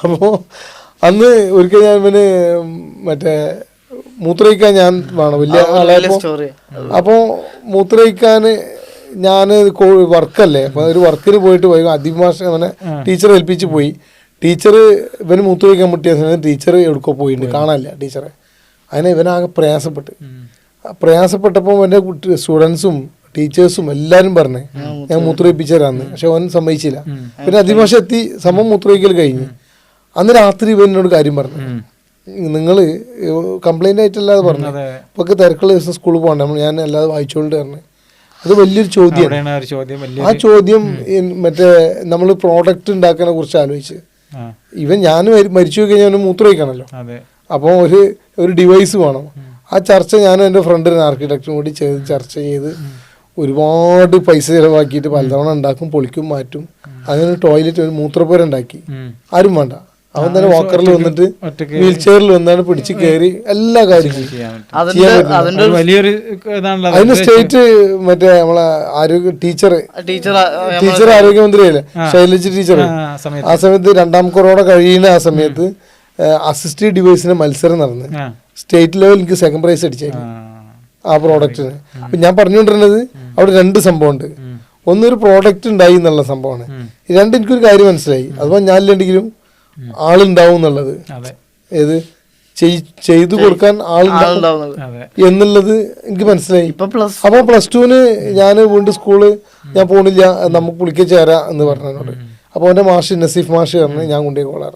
അപ്പോൾ അന്ന് ഒരിക്കൽ ഞാൻ പിന്നെ മറ്റേ മൂത്രയിക്കാൻ ഞാൻ വേണം വലിയ ആളായപ്പോൾ, അപ്പോൾ മൂത്രയിക്കാൻ ഞാൻ വർക്കല്ലേ, അപ്പോൾ ഒരു വർക്കിന് പോയിട്ട് പോയി അതിമാഷ അവനെ ടീച്ചറെ ഏൽപ്പിച്ച് പോയി. ടീച്ചർ ഇവന് മൂത്രയിക്കാൻ മുട്ടിയ സമയത്ത് ടീച്ചർ എവിടെക്കോ പോയിട്ടുണ്ട്, കാണാനില്ല ടീച്ചറെ. അതിനെ ഇവനാകെ പ്രയാസപ്പെട്ടപ്പോൾ എൻ്റെ സ്റ്റുഡൻസും ടീച്ചേഴ്സും എല്ലാവരും പറഞ്ഞേ ഞാൻ മൂത്രയിപ്പിച്ചു തരാമെന്ന്. പക്ഷെ അവൻ സമ്മതിച്ചില്ല. പിന്നെ അതിമാഷ എത്തി, സമം മൂത്രയിക്കൽ കഴിഞ്ഞ്. അന്ന് രാത്രി ഇവൻ എന്നോട് കാര്യം പറഞ്ഞു, നിങ്ങൾ കംപ്ലൈൻ്റ് ആയിട്ടല്ലാതെ പറഞ്ഞു, ഇപ്പോൾ തിരക്കുള്ള ദിവസം സ്കൂളിൽ പോകണ്ട, ഞാൻ അല്ലാതെ വായിച്ചോണ്ട് പറഞ്ഞു. അത് വലിയൊരു ചോദ്യമാണ്. ആ ചോദ്യം മറ്റേ നമ്മൾ പ്രോഡക്റ്റ് ഉണ്ടാക്കാനെ കുറിച്ച് ആലോചിച്ച് ഞാൻ മരിച്ചു കഴിഞ്ഞാൽ മൂത്രം ഒഴിക്കണമല്ലോ, അപ്പോൾ ഒരു ഡിവൈസ് വേണം. ആ ചർച്ച ഞാനും എൻ്റെ ഫ്രണ്ടിന് ആർക്കിടെക്റ്റും കൂടി ചർച്ച ചെയ്ത് ഒരുപാട് പൈസ ചിലവാക്കിയിട്ട് പലതവണ ഉണ്ടാക്കും, പൊളിക്കും, മാറ്റും. അങ്ങനെ ടോയ്ലറ്റ് ഒരു മൂത്രപ്പുര ഉണ്ടാക്കി. ആരും വേണ്ട, അവൻ തന്നെ വാക്കറിൽ വന്നിട്ട് വീൽ ചെയറിൽ വന്നാണ് പിടിച്ച് കയറി എല്ലാ കാര്യങ്ങളും ചെയ്യാൻ പറ്റും. അതിന് സ്റ്റേറ്റ് മറ്റേ നമ്മളെ ആരോഗ്യ ടീച്ചർ ആരോഗ്യമന്ത്രിയല്ലേ ശൈലജ ടീച്ചർ, ആ സമയത്ത് 2ാം കൊറോണ കഴിയുന്ന ആ സമയത്ത് അസിസ്റ്റീവ് ഡിവൈസിന്റെ മത്സരം നടന്ന് സ്റ്റേറ്റ് ലെവൽ എനിക്ക് 2nd പ്രൈസ് അടിച്ചായിരുന്നു ആ പ്രോഡക്റ്റിന്. അപ്പൊ ഞാൻ പറഞ്ഞുകൊണ്ടിരുന്നത് അവിടെ 2 സംഭവമുണ്ട്. ഒന്നൊരു പ്രോഡക്റ്റ് ഉണ്ടായി എന്നുള്ള സംഭവമാണ്. 2 എനിക്കൊരു കാര്യം മനസ്സിലായി, അതുപോലെ ഞാനില്ലെങ്കിലും ആളുണ്ടാവും എന്നുള്ളത്. ഏത് ചെയ്തു കൊടുക്കാൻ ആളുണ്ടാവും എന്നുള്ളത് എനിക്ക് മനസ്സിലായി. അപ്പൊ +2 ഞാൻ വീണ്ടും സ്കൂള് ഞാൻ പോണില്ല, നമുക്ക് പുളിക്ക ചേരാ എന്ന് പറഞ്ഞതിനോട്. അപ്പൊ അവന്റെ മാഷ് നസീഫ് മാഷ് പറഞ്ഞ് ഞാൻ കൊണ്ടുപോയി കോളാറ്.